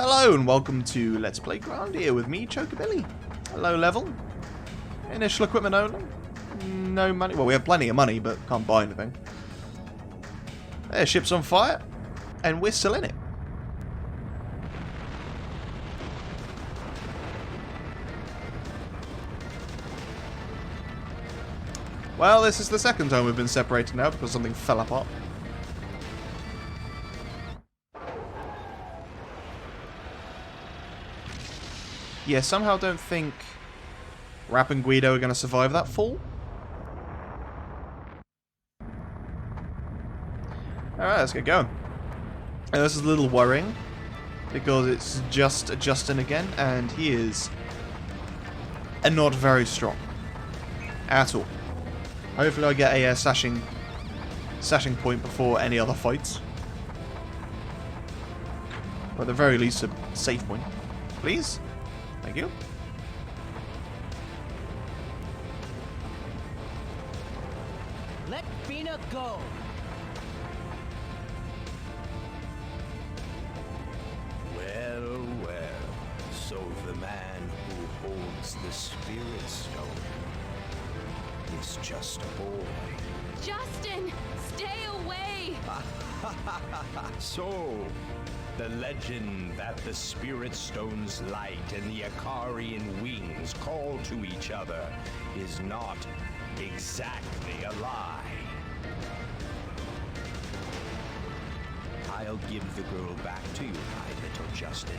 Hello and welcome to Let's Play Grandia with me, Chocobilly. Low level. Initial equipment only. No money. Well, we have plenty of money, but can't buy anything. Their ship's on fire, and we're still in it. Well, this is the second time we've been separated now because something fell apart. Yeah, somehow don't think Rapp and Guido are going to survive that fall. Alright, let's get going. And this is a little worrying because it's just Justin again, and he is not very strong at all. Hopefully I get a sashing point before any other fights. Or at the very least a safe point. Please? Thank you. Let Feena go. Well, well. So the man who holds the Spirit Stone is just a boy. Justin, stay away! So, the legend that the Spirit Stone's light and the Akarian wings call to each other is not exactly a lie. I'll give the girl back to you, my little Justin.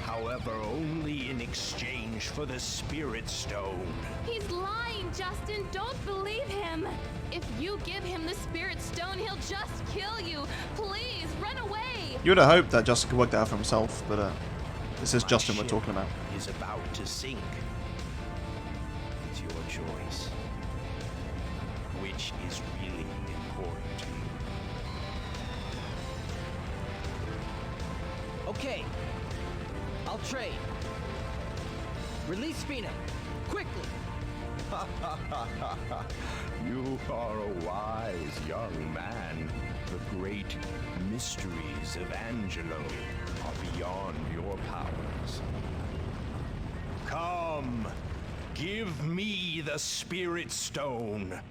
However, only in exchange for the Spirit Stone. He's lying, Justin. Don't believe him. If you give him the Spirit Stone, he'll just kill you. Please, run away. You would have hoped that Justin could work that out for himself, but this is Justin we're talking about. Is about to sink. It's your choice. Which is really important to you. Okay. I'll trade. Release Feena. Quickly. You are a wise young man. The great mysteries of Angelo are beyond your powers. Come, give me the Spirit Stone.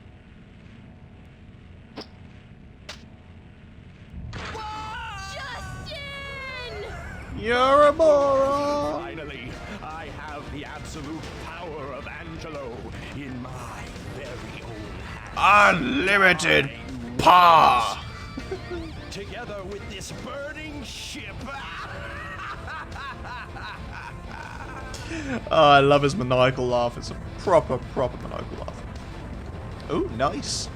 Justin! You're a moron! Finally, I have the absolute power of Angelo in my very own hands. Unlimited power! Together with this burning ship. Oh, I love his maniacal laugh. It's a proper maniacal laugh. Oh, nice.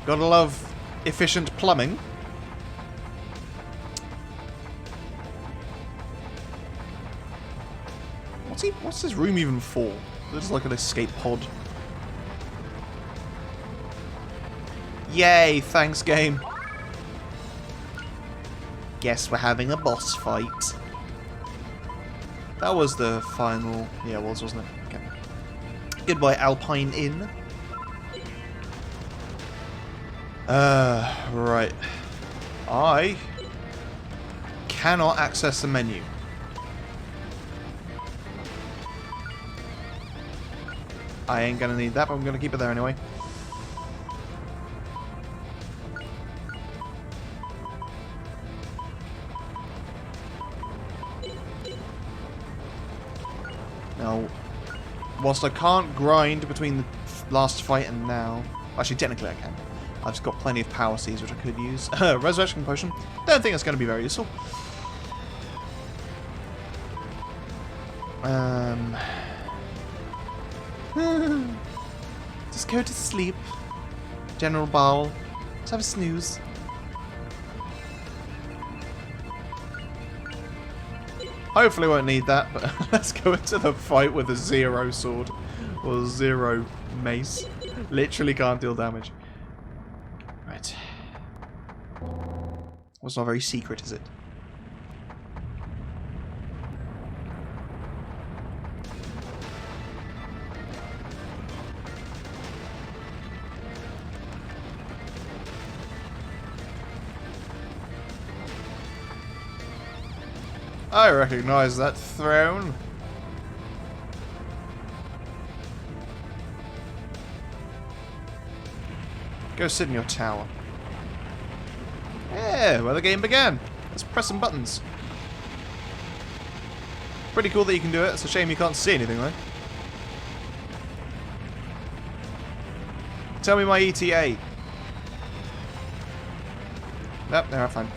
Gotta love efficient plumbing. What's this room even for? This is like an escape pod. Yay, thanks game. Guess we're having a boss fight. That was the final... Yeah, it was, wasn't it? Okay. Goodbye, Alpine Inn. Right. I cannot access the menu. I ain't gonna need that, but I'm gonna keep it there anyway. Now, whilst I can't grind between the last fight and now... Actually, technically I can. I've just got plenty of power seeds which I could use. Resurrection potion. Don't think it's going to be very useful. Just go to sleep, General Baal. Just have a snooze. Hopefully won't need that, but let's go into the fight with a 0 sword. Or 0 mace. Literally can't deal damage. Right. Well, it's not very secret, is it? I recognize that throne. Go sit in your tower. Yeah, where the game began. Let's press some buttons. Pretty cool that you can do it. It's a shame you can't see anything though. Tell me my ETA. Nope, no, fine.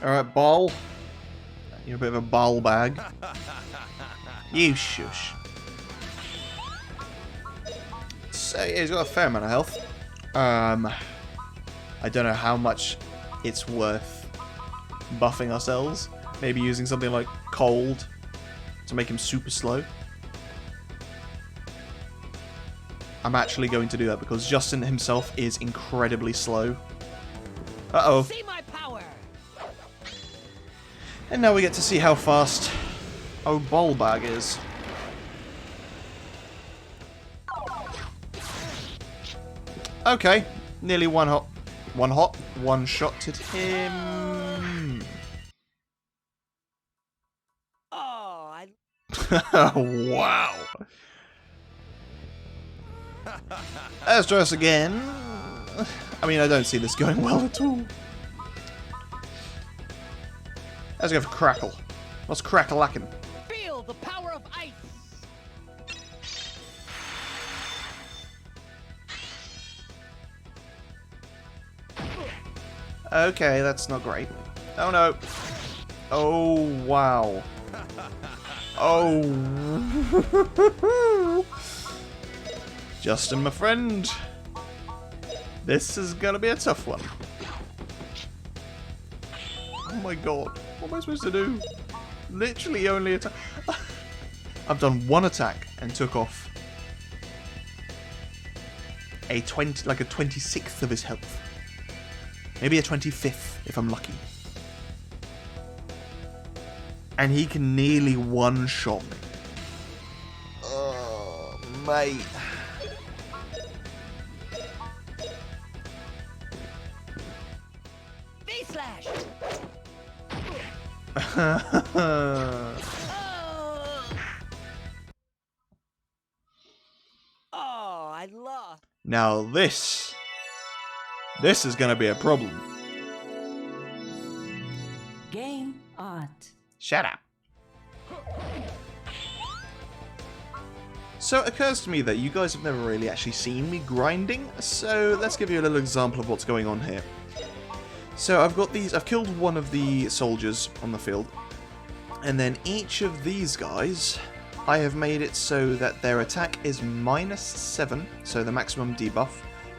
Alright, Baal. You're a bit of a Baal bag. You shush. So, yeah, he's got a fair amount of health. I don't know how much it's worth buffing ourselves. Maybe using something like Cold to make him super slow. I'm actually going to do that because Justin himself is incredibly slow. Uh-oh. See my power. And now we get to see how fast our Baal bag is. Okay, nearly one shot at him. Oh, I Wow. Let's try this again. I mean, I don't see this going well at all. Let's go for Crackle. What's Crackle-lacking? feel the power of ice. Okay, that's not great. Oh no. Oh, wow. Oh. Justin, my friend. This is gonna be a tough one. Oh my god. What am I supposed to do? Literally only attack. I've done one attack and took off a 26th of his health. Maybe a 25th if I'm lucky. And he can nearly one-shot me. Oh, mate. V-slash. Oh, I lost. Now this is gonna be a problem. Game art. Shut up. So it occurs to me that you guys have never really actually seen me grinding, so let's give you a little example of what's going on here. So I've killed one of the soldiers on the field, and then each of these guys, I have made it so that their attack is -7, so the maximum debuff.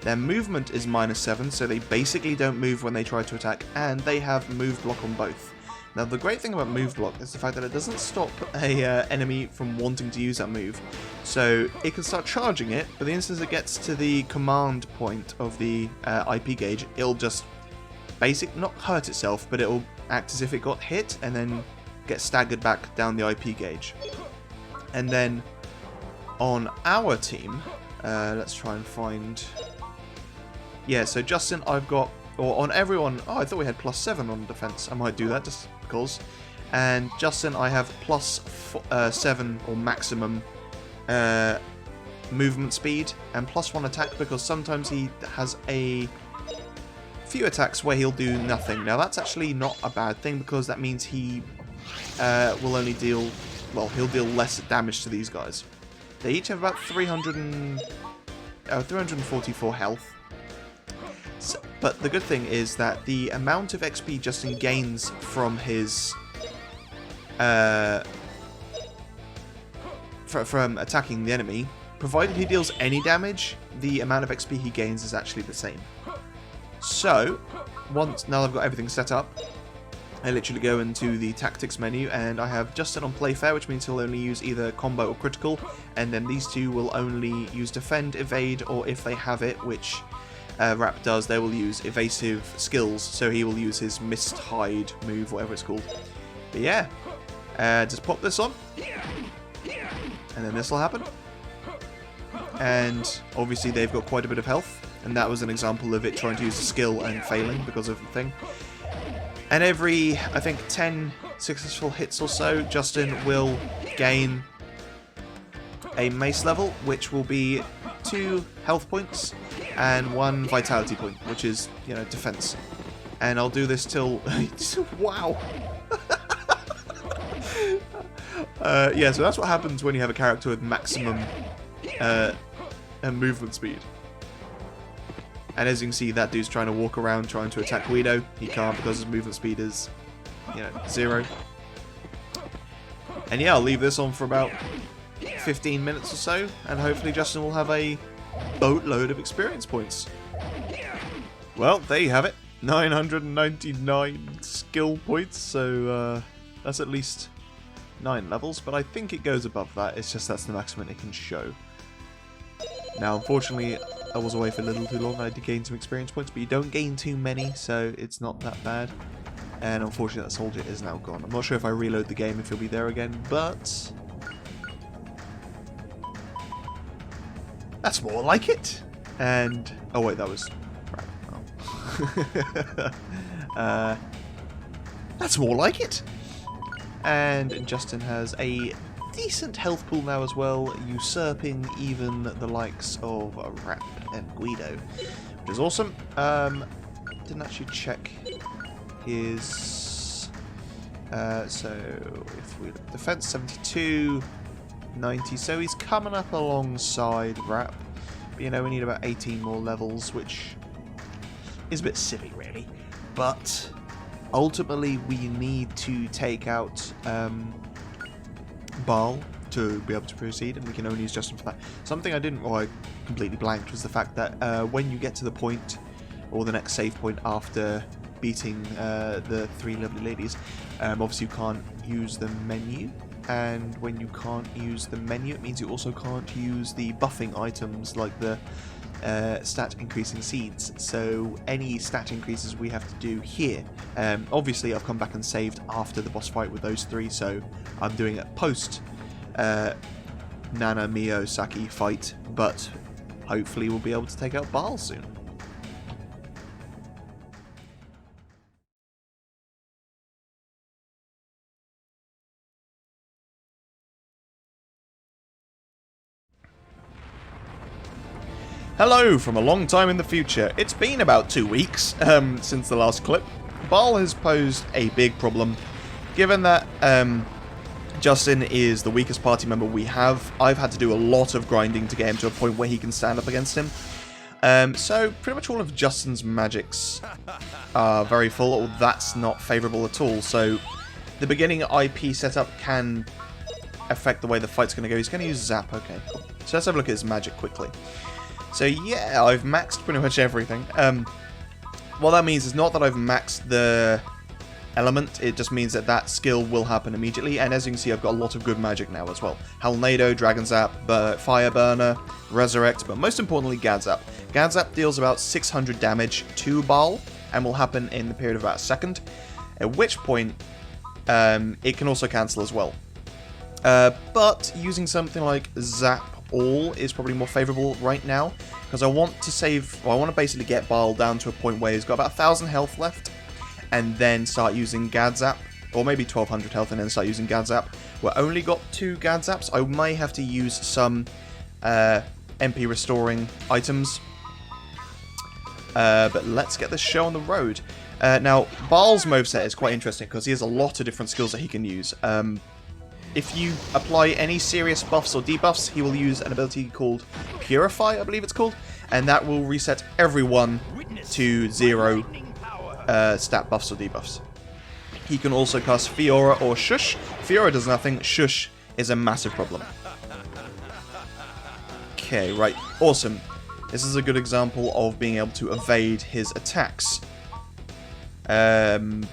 Their movement is -7, so they basically don't move when they try to attack, and they have move block on both. Now the great thing about move block is the fact that it doesn't stop a enemy from wanting to use that move. So it can start charging it, but the instant it gets to the command point of the IP gauge, it'll just not hurt itself, but it'll act as if it got hit and then get staggered back down the IP gauge. And then on our team, let's try and find... Yeah, so Justin, I've got... Or on everyone... Oh, I thought we had +7 on defense. I might do that just because. And Justin, I have +7 or maximum movement speed and +1 attack because sometimes he has a few attacks where he'll do nothing. Now that's actually not a bad thing because that means he will only deal... Well, he'll deal less damage to these guys. They each have about 344 health. So, but the good thing is that the amount of XP Justin gains from his... from attacking the enemy, provided he deals any damage, the amount of XP he gains is actually the same. So, now I've got everything set up, I literally go into the tactics menu and I have Justin on play fair, which means he'll only use either combo or critical, and then these two will only use defend, evade, or if they have it, which Rapp does, they will use evasive skills, so he will use his mist hide move, whatever it's called. But yeah, just pop this on, and then this will happen. And obviously they've got quite a bit of health, and that was an example of it trying to use a skill and failing because of the thing. And every, I think, 10 successful hits or so, Justin will gain a mace level, which will be 2 health points and 1 vitality point, which is, you know, defense. And I'll do this till... wow! Yeah, so that's what happens when you have a character with maximum movement speed. And as you can see, that dude's trying to walk around trying to attack Guido. He can't because his movement speed is, you know, 0. And yeah, I'll leave this on for about 15 minutes or so, and hopefully Justin will have a boatload of experience points. Well, there you have it. 999 skill points, so that's at least 9 levels, but I think it goes above that. It's just that's the maximum it can show. Now, unfortunately, I was away for a little too long. I did gain some experience points, but you don't gain too many, so it's not that bad. And unfortunately, that soldier is now gone. I'm not sure if I reload the game if he'll be there again, but that's more like it. And oh wait, that was right. Oh. That's more like it. And Justin has a decent health pool now as well, usurping even the likes of Rapp and Guido, which is awesome. Didn't actually check his... so if we look, defense 72, 90, so he's coming up alongside Rapp. But you know, we need about 18 more levels, which is a bit silly really. But ultimately we need to take out Baal to be able to proceed, and we can only use Justin for that. Something I didn't, or I completely blanked, was the fact that when you get to the point, or the next save point after beating the 3 lovely ladies, obviously you can't use the menu, and when you can't use the menu, it means you also can't use the buffing items like the stat increasing seeds. So any stat increases we have to do here. Obviously I've come back and saved after the boss fight with those 3, so I'm doing it post Nana Mio Saki fight, but hopefully we'll be able to take out Baal soon. Hello from a long time in the future. It's been about 2 weeks since the last clip. Baal has posed a big problem, given that Justin is the weakest party member we have. I've had to do a lot of grinding to get him to a point where he can stand up against him. So pretty much all of Justin's magics are very full, or that's not favourable at all. So the beginning IP setup can affect the way the fight's going to go. He's going to use Zap, okay. So let's have a look at his magic quickly. So yeah, I've maxed pretty much everything. What that means is not that I've maxed the element, it just means that that skill will happen immediately, and as you can see I've got a lot of good magic now as well. Halnado, Dragon Zap, Fire Burner, Resurrect, but most importantly Gadzap. Gadzap deals about 600 damage to Baal, and will happen in the period of about a second, at which point it can also cancel as well. But using something like Zap All is probably more favourable right now, because I want to save, well, I want to basically get Baal down to a point where he's got about 1,000 health left, and then start using Gadzap, or maybe 1,200 health and then start using Gadzap. We've only got 2 Gadzaps. I may have to use some MP restoring items, but let's get this show on the road. Now, Baal's moveset is quite interesting because he has a lot of different skills that he can use. If you apply any serious buffs or debuffs, he will use an ability called Purify, I believe it's called, and that will reset everyone to 0 stat buffs or debuffs. He can also cast Fiora or Shush. Fiora does nothing, Shush is a massive problem. Okay, right, awesome. This is a good example of being able to evade his attacks.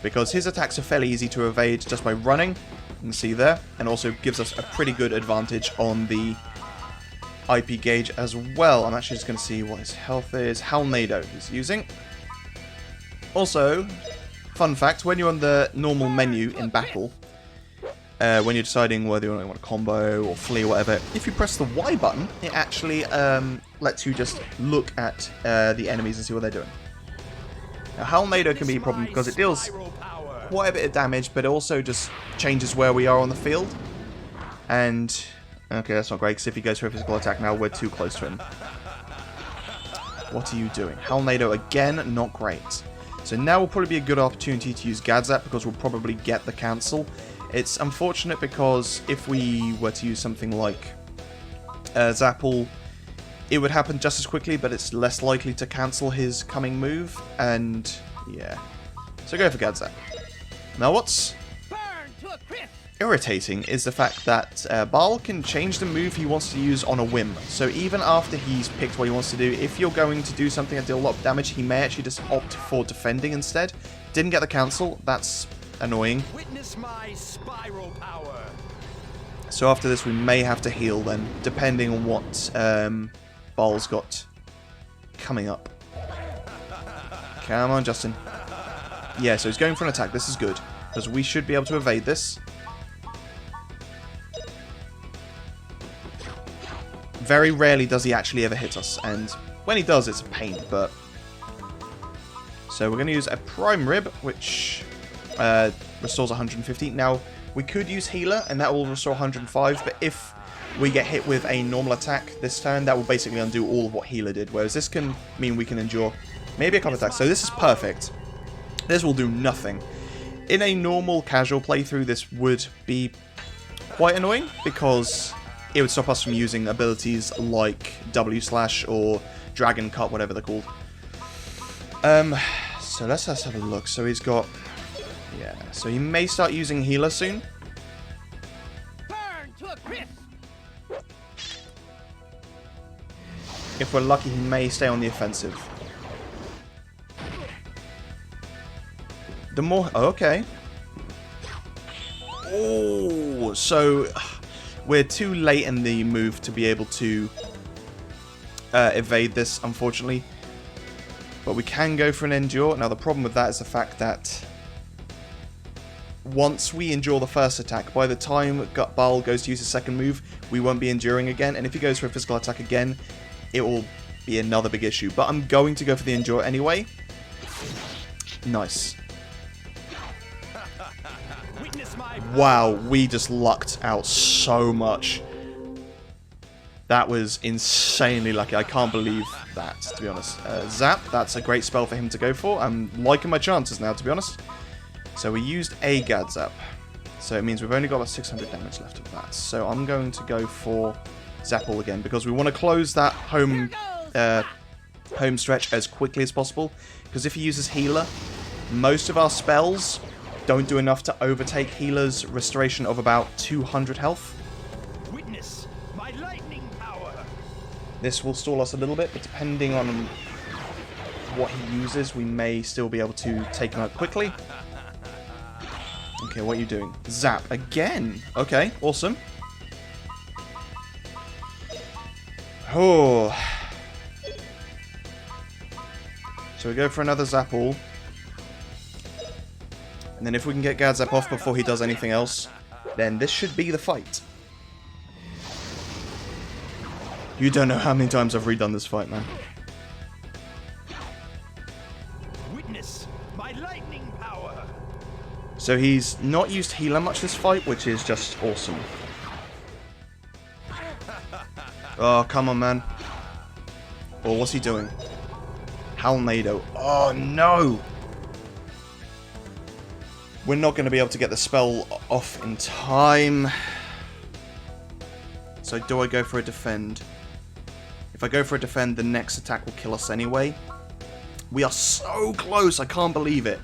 because his attacks are fairly easy to evade just by running. You can see there, and also gives us a pretty good advantage on the IP gauge as well. I'm actually just going to see what his health is. Halnado he's using. Also, fun fact, when you're on the normal menu in battle, when you're deciding whether you want to combo or flee or whatever, if you press the Y button, it actually lets you just look at the enemies and see what they're doing. Now, Halnado can be a problem because it deals quite a bit of damage, but it also just changes where we are on the field. And, okay, that's not great, because if he goes for a physical attack now, we're too close to him. What are you doing? Halnado again, not great. So now will probably be a good opportunity to use Gadzap, because we'll probably get the cancel. It's unfortunate because if we were to use something like Zapple, it would happen just as quickly, but it's less likely to cancel his coming move, and yeah. So go for Gadzap. Now what's irritating is the fact that Baal can change the move he wants to use on a whim. So even after he's picked what he wants to do, if you're going to do something that deal a lot of damage, he may actually just opt for defending instead. Didn't get the cancel, that's annoying. Witness my spiral power. So after this we may have to heal then, depending on what Baal's got coming up. Come on, Justin. Yeah, so he's going for an attack. This is good, because we should be able to evade this. Very rarely does he actually ever hit us, and when he does, it's a pain, but... So we're going to use a Prime Rib, which restores 150. Now, we could use Healer, and that will restore 105, but if we get hit with a normal attack this turn, that will basically undo all of what Healer did, whereas this can mean we can endure maybe a couple attacks. So this is perfect. This will do nothing. In a normal casual playthrough, this would be quite annoying, because it would stop us from using abilities like W Slash or Dragon Cut, whatever they're called. So let's just have a look. So he's got... Yeah, so he may start using Healer soon. Burn to a crisp. If we're lucky, he may stay on the offensive. The more... Oh, okay. Oh, so... We're too late in the move to be able to evade this, unfortunately. But we can go for an Endure. Now, the problem with that is the fact that once we endure the first attack, by the time Baal goes to use his second move, we won't be enduring again. And if he goes for a physical attack again, it will be another big issue. But I'm going to go for the Endure anyway. Nice. Wow, we just lucked out so much. That was insanely lucky. I can't believe that, to be honest. Zap, that's a great spell for him to go for. I'm liking my chances now, to be honest. So we used a Gadzap. So it means we've only got about 600 damage left of that. So I'm going to go for Zapple again, because we want to close that home stretch as quickly as possible. Because if he uses Healer, most of our spells don't do enough to overtake Healer's restoration of about 200 health. Witness my lightning power. This will stall us a little bit, but depending on what he uses, we may still be able to take him out quickly. Okay, what are you doing? Zap again. Okay, awesome. Oh. So we go for another Zapple. And then if we can get Gadzap off before he does anything else, then this should be the fight. You don't know how many times I've redone this fight, man. Witness my lightning power. So he's not used Healer much this fight, which is just awesome. Oh, come on, man. Or what's he doing? Halnado. Oh, no! We're not going to be able to get the spell off in time. So do I go for a defend? If I go for a defend, the next attack will kill us anyway. We are so close, I can't believe it.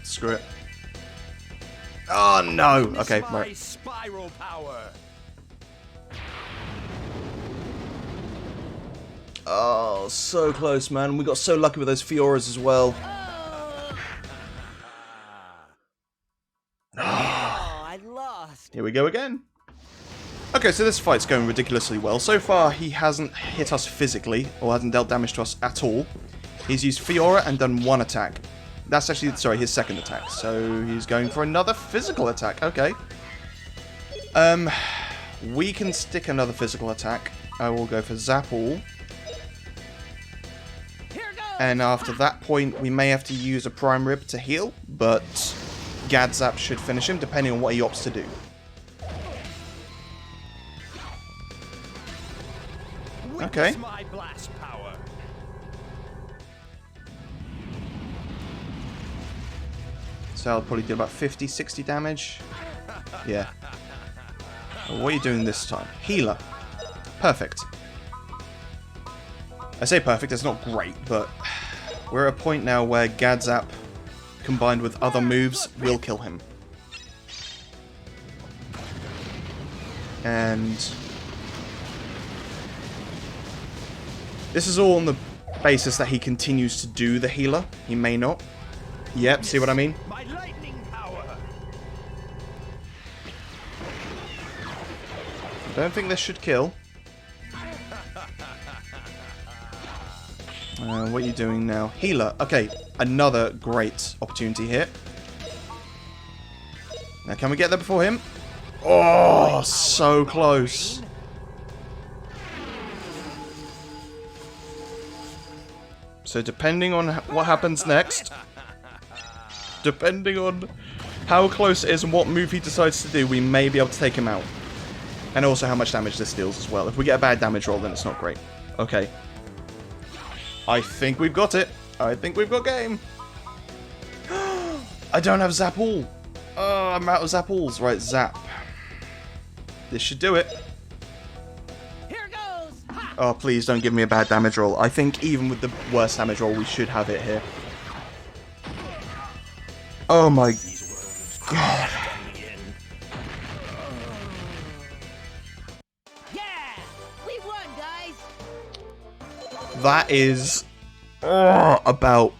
Screw it. Oh no! Okay, right. Spiral power. Oh, so close, man. We got so lucky with those Fioras as well. Oh, I lost. Here we go again. Okay, so this fight's going ridiculously well. So far, he hasn't hit us physically, or hasn't dealt damage to us at all. He's used Fiora and done one attack. That's actually, sorry, his second attack. So he's going for another physical attack. Okay. We can stick another physical attack. I will go for Zap All. And after that point, we may have to use a Prime Rib to heal, but Gadzap should finish him, depending on what he opts to do. Okay. My blast power. So I'll probably do about 50, 60 damage. Yeah. What are you doing this time? Healer. Perfect. I say perfect, it's not great, but we're at a point now where Gadzap, combined with other moves, will kill him. And this is all on the basis that he continues to do the healer. He may not. Yep, see what I mean? My lightning power. I don't think this should kill. What are you doing now? Healer. Okay, another great opportunity here. Now, can we get there before him? Oh, so close. So depending on what happens next, depending on how close it is and what move he decides to do, we may be able to take him out. And also how much damage this deals as well. If we get a bad damage roll, then it's not great. Okay. I think we've got it. I think we've got game. I don't have Zap All. Oh, I'm out of Zap Alls. Right, Zap. This should do it. Here goes. Ha! Oh, please don't give me a bad damage roll. I think even with the worst damage roll, we should have it here. Oh my god. Yeah, we won, guys. That is about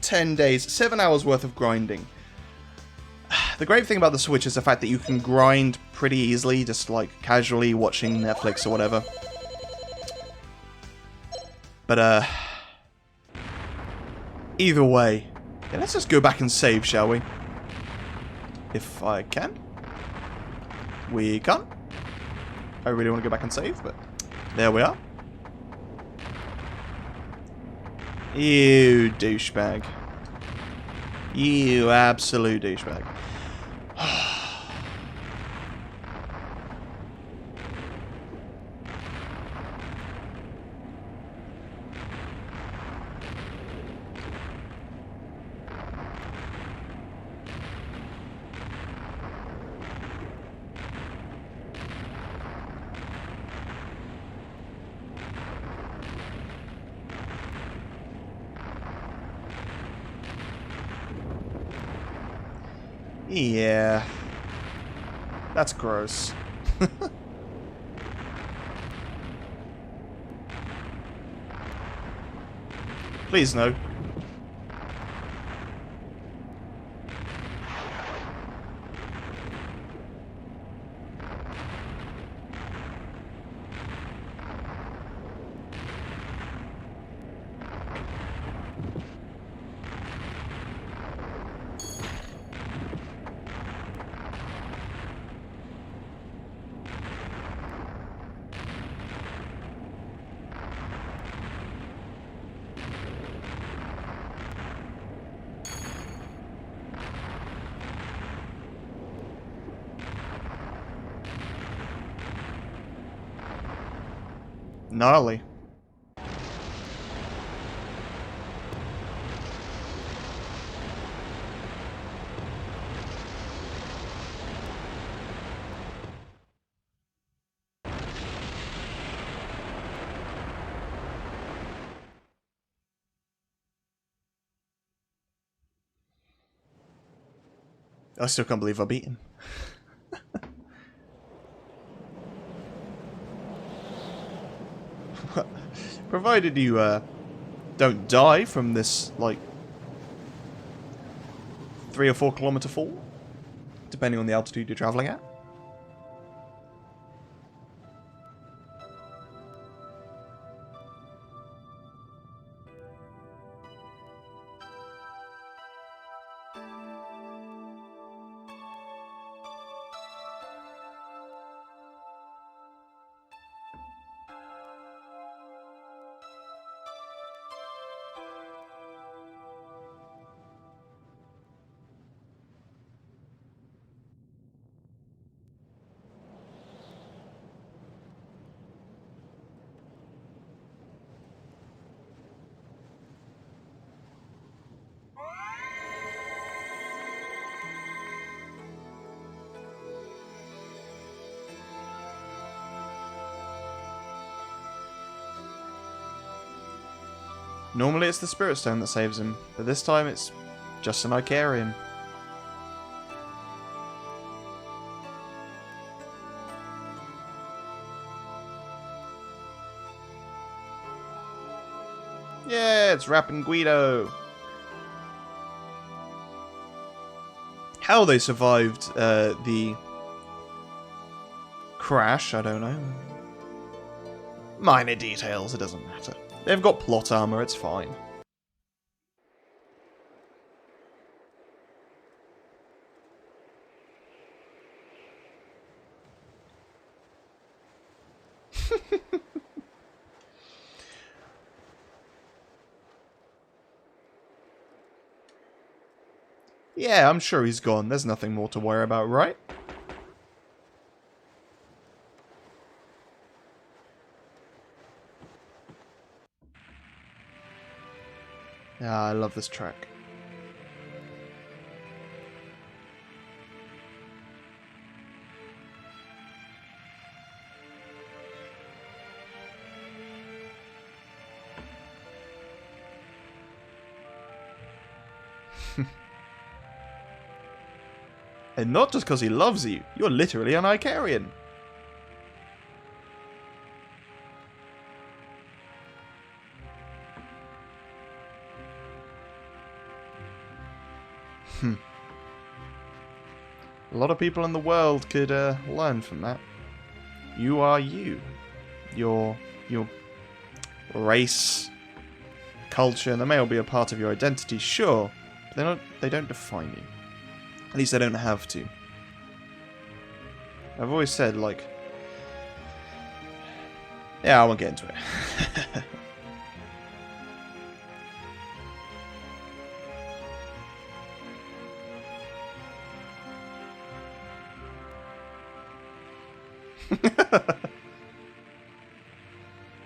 10 days, 7 hours worth of grinding. The great thing about the Switch is the fact that you can grind pretty easily, just like casually watching Netflix or whatever. But either way, yeah, let's just go back and save, shall we? If I can. We can. I really want to go back and save, but there we are. You douchebag. You absolute douchebag. Yeah. That's gross. Please no. Gnarly. I still can't believe I beat him. Provided you don't die from this, like, 3 or 4 kilometer fall, depending on the altitude you're traveling at. Normally it's the Spirit Stone that saves him, but this time it's just an Icarian. Yeah, it's Rapp and Guido. How they survived the crash, I don't know. Minor details, it doesn't matter. They've got plot armor, it's fine. Yeah, I'm sure he's gone. There's nothing more to worry about, right? Ah, I love this track. And not just because he loves you, you're literally an Icarian. A lot of people in the world could learn from that. You are you. Your race, culture, they may all be a part of your identity, sure, but they don't define you. At least they don't have to. I've always said, like... Yeah, I won't get into it.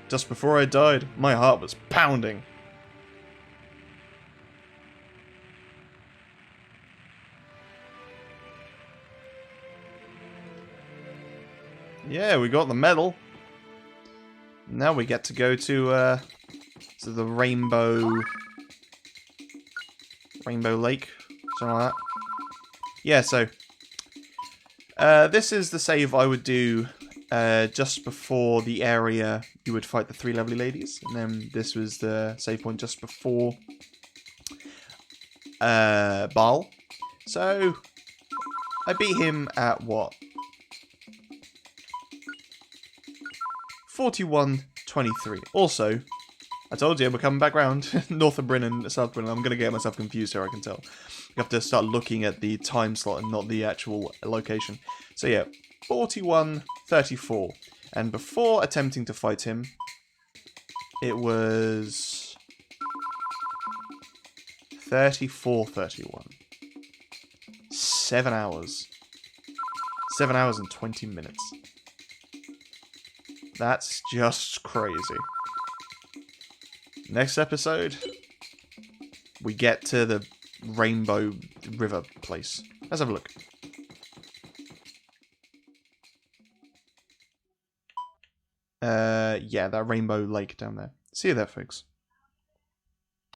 Just before I died, my heart was pounding. Yeah, we got the medal. Now we get to go to the Rainbow Lake, something like that. Yeah, so this is the save I would do just before the area you would fight the 3 lovely ladies, and then this was the save point just before Baal. So I beat him at what? 41-23. Also, I told you we're coming back round. North of Bryn and South Bryn. I'm going to get myself confused here, I can tell. You have to start looking at the time slot and not the actual location. So yeah, 41-34. And before attempting to fight him, it was 34-31. 7 hours. 7 hours and 20 minutes. That's just crazy. Next episode, we get to the Rainbow River place. Let's have a look. Yeah, that Rainbow Lake down there. See you there, folks.